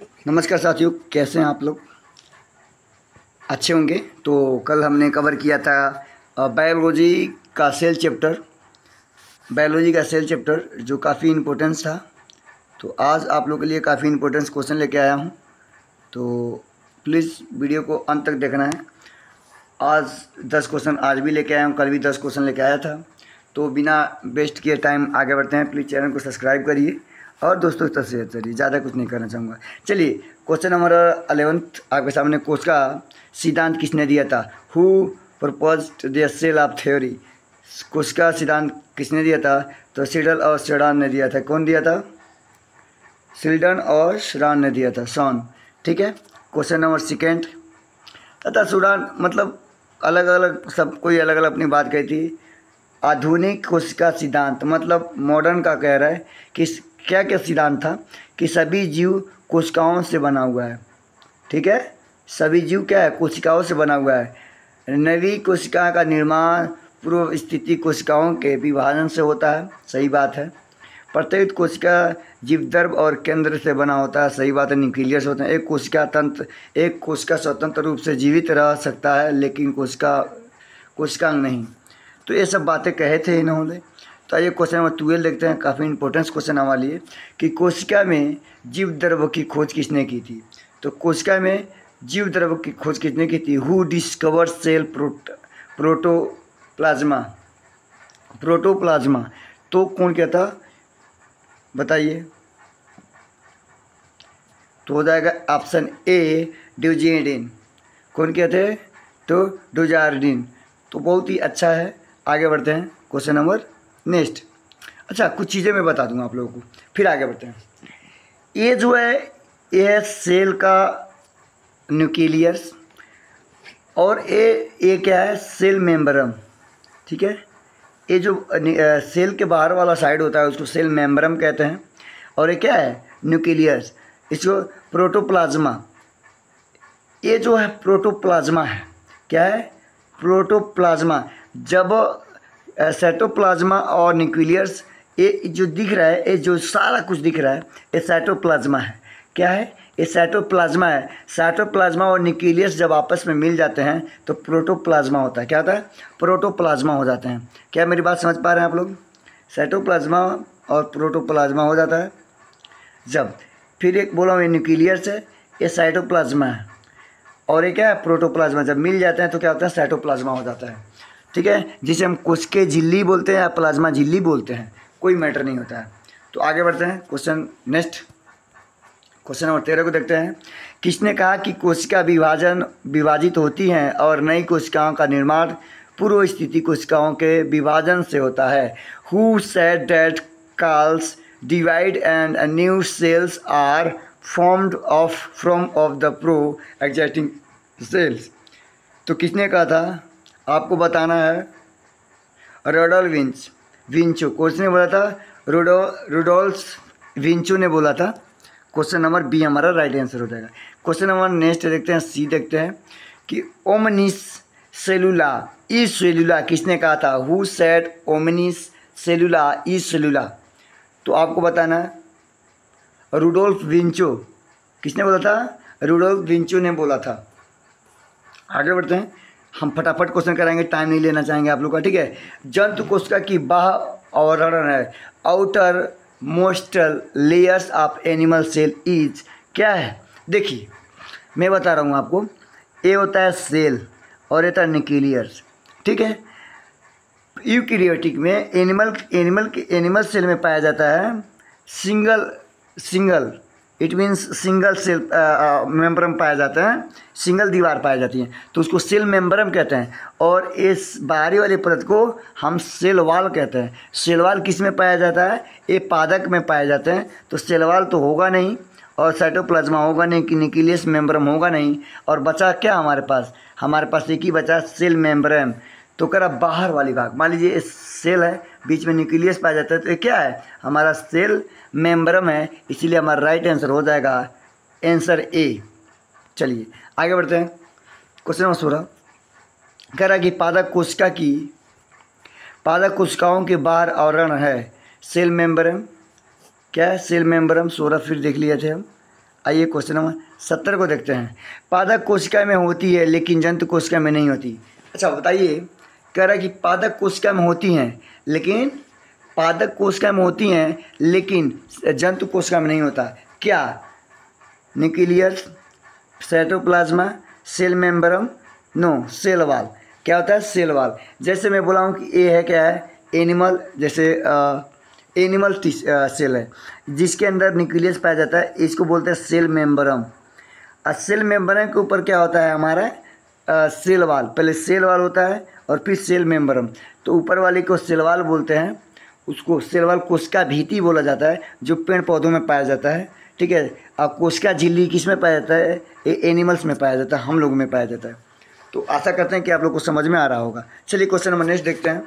नमस्कार साथियों, कैसे हैं आप लोग? अच्छे होंगे। तो कल हमने कवर किया था बायोलॉजी का सेल चैप्टर जो काफ़ी इम्पोर्टेंस था। तो आज आप लोग के लिए काफ़ी इम्पोर्टेंस क्वेश्चन लेके आया हूं, तो प्लीज़ वीडियो को अंत तक देखना है। आज 10 क्वेश्चन आज भी लेके आया हूँ, कल भी 10 क्वेश्चन लेके आया था। तो बिना वेस्ट किए टाइम आगे बढ़ते हैं। प्लीज़ चैनल को सब्सक्राइब करिए और दोस्तों के साथ शेयर करिए। ज़्यादा कुछ नहीं करना चाहूँगा। चलिए, क्वेश्चन नंबर 11 आपके सामने। कोश का सिद्धांत किसने दिया था? Who proposed the cell of theory? कोश का सिद्धांत किसने दिया था? तो सिडल और श्रान ने दिया था। कौन दिया था? सिल्डन और श्रान ने दिया था। शॉन, ठीक है। क्वेश्चन नंबर 2 तथा सुडान, मतलब अलग अलग, सब कोई अलग अलग अपनी बात कही थी। आधुनिक कोशिका सिद्धांत, मतलब मॉडर्न का कह रहा है कि क्या क्या सिद्धांत था कि सभी जीव कोशिकाओं से बना हुआ है। ठीक है, सभी जीव क्या है? कोशिकाओं से बना हुआ है। नवी कोशिका का निर्माण पूर्व स्थिति कोशिकाओं के विभाजन से होता है। सही बात है। प्रत्येक कोशिका जीवद्रव्य और केंद्र से बना होता है। सही बात है। न्यूक्लियस होते हैं। एक कोशिका स्वतंत्र रूप से जीवित रह सकता है, लेकिन कोशिकांग नहीं। तो ये सब बातें कहे थे इन्होंने। तो आइए क्वेश्चन नंबर 12 देखते हैं। काफ़ी इंपॉर्टेंस क्वेश्चन हमारे लिए कि कोशिका में जीवद्रव्य की खोज किसने की थी? तो कोशिका में जीवद्रव्य की खोज किसने की थी? Who discover cell protoplasm? तो कौन क्या था, बताइए? तो हो जाएगा ऑप्शन ए, ड्यूजेडिन। कौन क्या थे? तो ड्यूजार्डिन। तो बहुत ही अच्छा है। आगे बढ़ते हैं। Question number next. अच्छा, कुछ चीज़ें मैं बता दूंगा आप लोगों को, फिर आगे बढ़ते हैं। ये जो है, ये है सेल का न्यूक्लियस, और ये क्या है? Cell membrane. ठीक है, ये जो सेल के बाहर वाला साइड होता है उसको सेल मेम्ब्रेन कहते हैं। और ये क्या है? न्यूक्लियस। इसको प्रोटोप्लाज्मा, ये जो है प्रोटोप्लाज्मा है। क्या है? प्रोटोप्लाज्मा। जब साइटोप्लाज्मा और न्यूक्लियस, ये जो दिख रहा है, ये जो सारा कुछ दिख रहा है, ये साइटोप्लाज्मा है। क्या है? ये साइटोप्लाज्मा है। साइटोप्लाज्मा और न्यूक्लियस जब आपस में मिल जाते हैं तो प्रोटोप्लाज्मा होता है। क्या होता है? प्रोटोप्लाज्मा हो जाते हैं। क्या मेरी बात समझ पा रहे हैं आप लोग? साइटोप्लाज्मा और प्रोटोप्लाज्मा हो जाता है जब, फिर एक बोला हूँ, ये न्यूक्लियस है, ये साइटोप्लाज्मा है, और ये क्या है? प्रोटोप्लाज्मा। जब मिल जाते हैं तो क्या होता है? साइटोप्लाज्मा हो जाता है। ठीक है, जिसे हम कोशिका झिल्ली बोलते हैं या प्लाज्मा झिल्ली बोलते हैं, कोई मैटर नहीं होता है। तो आगे बढ़ते हैं। क्वेश्चन नेक्स्ट, क्वेश्चन नंबर 13 को देखते हैं। किसने कहा कि कोशिका विभाजित होती हैं और नई कोशिकाओं का निर्माण पूर्व स्थिति कोशिकाओं के विभाजन से होता है? Who said that cells divide and new cells are formed from the pre existing cells? तो किसने कहा था? आपको बताना है। Rudolf Virchow. किसने बोला था? रुडोल्फ विंचो ने बोला था। क्वेश्चन नंबर बी हमारा राइट आंसर हो जाएगा। क्वेश्चन नंबर नेक्स्ट देखते हैं, सी देखते हैं कि ओमनिस सेलुला इज सेलुला किसने कहा था? हु सेड ओमनिस सेलुला इज सेलुला? तो आपको बताना है। Rudolf Virchow. किसने बोला था? रुडोल्फ विंचो ने बोला था। आगे बढ़ते हैं। हम फटाफट क्वेश्चन कराएंगे, टाइम नहीं लेना चाहेंगे आप लोग का। ठीक है। जंतु कोशिका की बाह्य आवरण है। Outermost layers of animal cell is, क्या है? देखिए, मैं बता रहा हूँ आपको। ये होता है सेल और ये होता है न्यूक्लियस। ठीक है। यूकैरियोटिक में एनिमल सेल में पाया जाता है single it means single cell membrane पाया जाता है, सिंगल दीवार पाई जाती है, तो उसको सेल मेम्ब्रेन कहते हैं। और इस बाहरी वाले परत को हम सेल वाल कहते हैं। सेल वाल किस में पाया जाता है? ये पादप में पाए जाते हैं। तो सेल वाल तो होगा नहीं, और साइटोप्लाज्मा होगा नहीं, कि न्यूक्लियस मेम्ब्रेन होगा नहीं, और बचा क्या हमारे पास? हमारे पास एक ही बचा, सेल मेम्ब्रेन। तो करा बाहर वाली भाग, मान लीजिए सेल है, बीच में न्यूक्लियस पाया जाता है, तो ये क्या है? हमारा सेल मेम्ब्रेन है। इसीलिए हमारा राइट आंसर हो जाएगा आंसर ए। चलिए आगे बढ़ते हैं। क्वेश्चन नंबर 16 कह रहा है कि पादप कोशिकाओं के बाहर आवरण है सेल मेम्ब्रेन। क्या है? Cell membrane. 16 फिर देख लिए थे हम। आइए क्वेश्चन नंबर 70 को देखते हैं। पादप कोशिका में होती है लेकिन जंतु कोशिका में नहीं होती। अच्छा बताइए, कह रहा है कि पादप कोशिका में होती हैं लेकिन पादप कोशिका में होती हैं लेकिन जंतु कोशिका में नहीं होता। क्या? Nucleus, cytoplasm, cell membrane, no, cell wall. क्या होता है? Cell wall. जैसे मैं बोला हूँ कि ए है, क्या है? एनिमल, जैसे एनिमल सेल है जिसके अंदर न्यूक्लियस पाया जाता है, इसको बोलते हैं सेल मेम्ब्रेन। और सेल मेम्ब्रेन के ऊपर क्या होता है हमारा? Cell wall. पहले सेल वॉल होता है और फिर सेल मेम्ब्रेन। तो ऊपर वाले को सेल वॉल बोलते हैं, उसको सेल वॉल कोशिका भित्ति बोला जाता है, जो पेड़ पौधों में पाया जाता है। ठीक है। और कोशिका झिल्ली किस में पाया जाता है? एनिमल्स में पाया जाता है, हम लोग में पाया जाता है। तो आशा करते हैं कि आप लोग को समझ में आ रहा होगा। चलिए क्वेश्चन नंबर नेक्स्ट देखते हैं।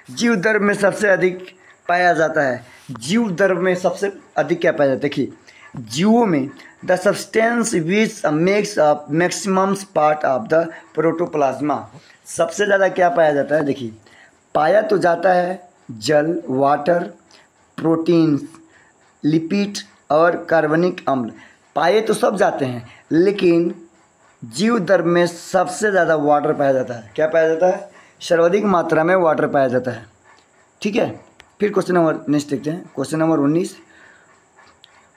जीव द्रव्य में सबसे अधिक पाया जाता है। जीव द्रव्य में सबसे अधिक क्या पाया जाता है? देखिए, जीवों में the substance which makes up maximum part of the protoplasm, सबसे ज़्यादा क्या पाया जाता है? देखिए, पाया तो जाता है जल, वाटर, प्रोटीन, लिपिड और कार्बनिक अम्ल। पाए तो सब जाते हैं, लेकिन जीव द्रव्य में सबसे ज़्यादा वाटर पाया जाता है। क्या पाया जाता है? सर्वाधिक मात्रा में वाटर पाया जाता है। ठीक है। फिर क्वेश्चन नंबर नेक्स्ट देखते हैं। क्वेश्चन नंबर 19,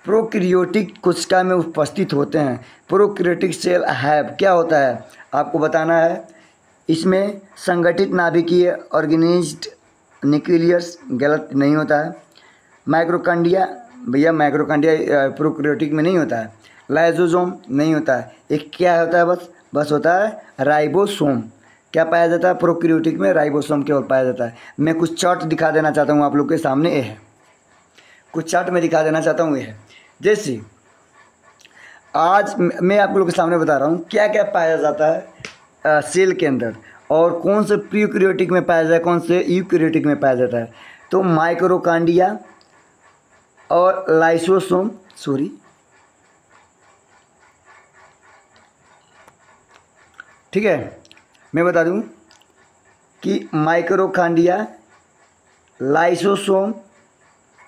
प्रोकैरियोटिक कोशिका में उपस्थित होते हैं। प्रोकैरियोटिक सेल हैव, क्या होता है आपको बताना है। इसमें संगठित नाभिकीय ऑर्गेनाइज्ड न्यूक्लियस, गलत नहीं होता है। माइक्रोकांडिया, भैया माइक्रोकांडिया प्रोकैरियोटिक में नहीं होता है। लाइसोसोम नहीं होता है। एक क्या होता है? बस होता है राइबोसोम। क्या पाया जाता है प्रोकैरियोटिक में? राइबोसोम केवल पाया जाता है। मैं कुछ चार्ट दिखा देना चाहता हूँ आप लोग के सामने। ये है कुछ चार्ट में दिखा देना चाहता हूँ। ये है जैसे आज मैं आप लोग के सामने बता रहा हूँ क्या क्या पाया जाता है सेल के अंदर, और कौन से प्रोकैरियोटिक में पाया जाता है, कौन से यूकैरियोटिक में पाया जाता है। तो माइक्रोकांडिया और लाइसोसोम, ठीक है, मैं बता दूं कि माइक्रोकांडिया, लाइसोसोम,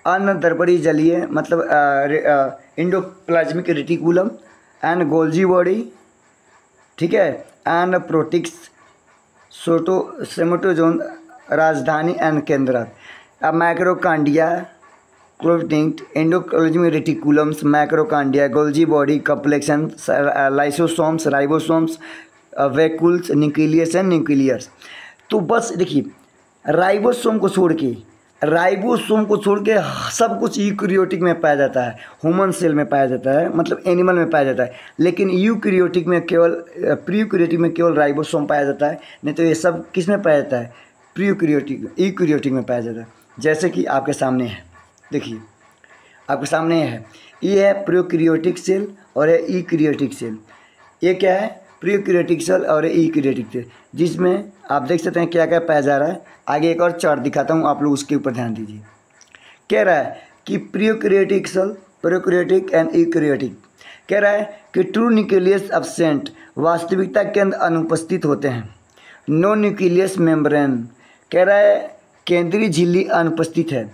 अन्नद्रपड़ी जलीय मतलब endoplasmic reticulum and Golgi body, ठीक है, एंड प्रोटिक्स, सोमोटोजोन, राजधानी एंड केंद्र। अब माइक्रोकांडिया, क्लोटिंग, एंडोप्लाज्मिक रेटिकुलम्स, माइक्रोकांडिया, गोल्जी बॉडी, कॉम्प्लेक्सन, lysosomes, ribosomes, vacuoles, nucleus and nucleus. तो बस देखिए, राइबोसोम को छोड़ के सब कुछ यूकैरियोटिक में पाया जाता है। ह्यूमन सेल में पाया जाता है, मतलब एनिमल में पाया जाता है। लेकिन यूकैरियोटिक में केवल प्रोकैरियोटिक में केवल राइबोसोम पाया जाता है। नहीं तो ये सब किस में पाया जाता है? यूकैरियोटिक में पाया जाता है। जैसे कि आपके सामने है, देखिए आपके सामने है, ये है प्रोकैरियोटिक सेल और ये यूकैरियोटिक सेल। ये क्या है? प्रोकैरियोटिक सेल और यूकैरियोटिक सेल, जिसमें आप देख सकते हैं क्या क्या पाया जा रहा है। आगे एक और चार्ट दिखाता हूँ, आप लोग उसके ऊपर ध्यान दीजिए। कह रहा है कि prokaryotic cell, prokaryotic and eukaryotic, कह रहा है कि ट्रू न्यूक्लियस एब्सेंट, वास्तविकता के अंदर अनुपस्थित होते हैं। नो न्यूक्लियस मेम्ब्रेन, कह रहा है केंद्रीय झिल्ली अनुपस्थित है।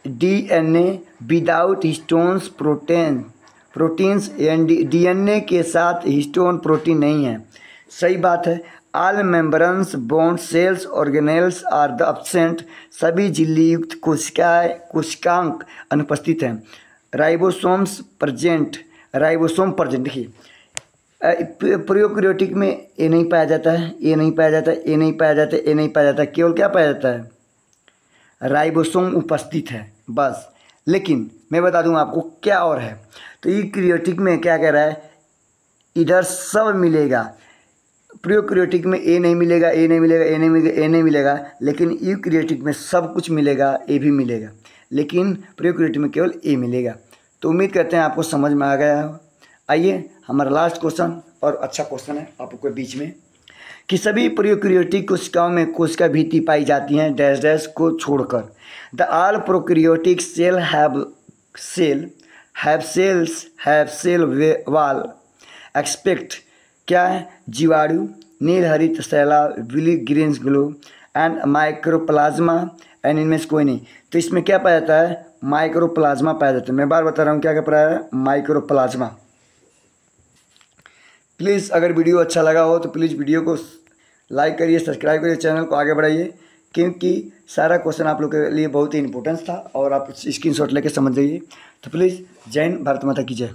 DNA without histones proteins, DNA के साथ हिस्टोन प्रोटीन नहीं है। सही बात है। All membranes bound cells organelles are the absent, सभी झिल्ली युक्त कोशिकांक अनुपस्थित हैं। राइबोसोम प्रेजेंट, देखिए प्रोकैरियोटिक में ये नहीं पाया जाता है, ये नहीं पाया जाता है, ये नहीं पाया जाता है, ये नहीं पाया जाता है। केवल क्या पाया जाता है? राइबोसोम उपस्थित है बस। लेकिन मैं बता दूं आपको क्या और है। तो यूकैरियोटिक में क्या कह रहा है? इधर सब मिलेगा। प्रोकैरियोटिक में ए नहीं मिलेगा, ए नहीं मिलेगा, ए नहीं मिलेगा, ए नहीं मिलेगा। लेकिन यूकैरियोटिक में सब कुछ मिलेगा, ए भी मिलेगा। लेकिन प्रोकैरियोटिक में केवल ए मिलेगा। तो उम्मीद करते हैं आपको समझ में आ गया हो। आइए हमारा लास्ट क्वेश्चन, और अच्छा क्वेश्चन है आप लोग के बीच में, कि सभी प्रोकैरियोटिक कोशिकाओं में कोशिका भित्ति पाई जाती हैं डैश डैश को छोड़कर। The all prokaryotic cell have cell wall expect, क्या है? जीवाणु, नील हरित शैला, विली greens glow and mycoplasma, and इनमें से कोई नहीं। तो इसमें क्या पाया जाता है? माइक्रोप्लाज्मा पाया जाता है। मैं बार बता रहा हूँ क्या क्या पाया है, माइक्रोप्लाज्मा। प्लीज़ अगर वीडियो अच्छा लगा हो तो प्लीज़ वीडियो को लाइक करिए, सब्सक्राइब करिए, चैनल को आगे बढ़ाइए, क्योंकि सारा क्वेश्चन आप लोग के लिए बहुत ही इंपॉर्टेंट था और आप स्क्रीनशॉट लेके समझ जाइए। तो प्लीज़ जय हिंद, भारत माता की जय।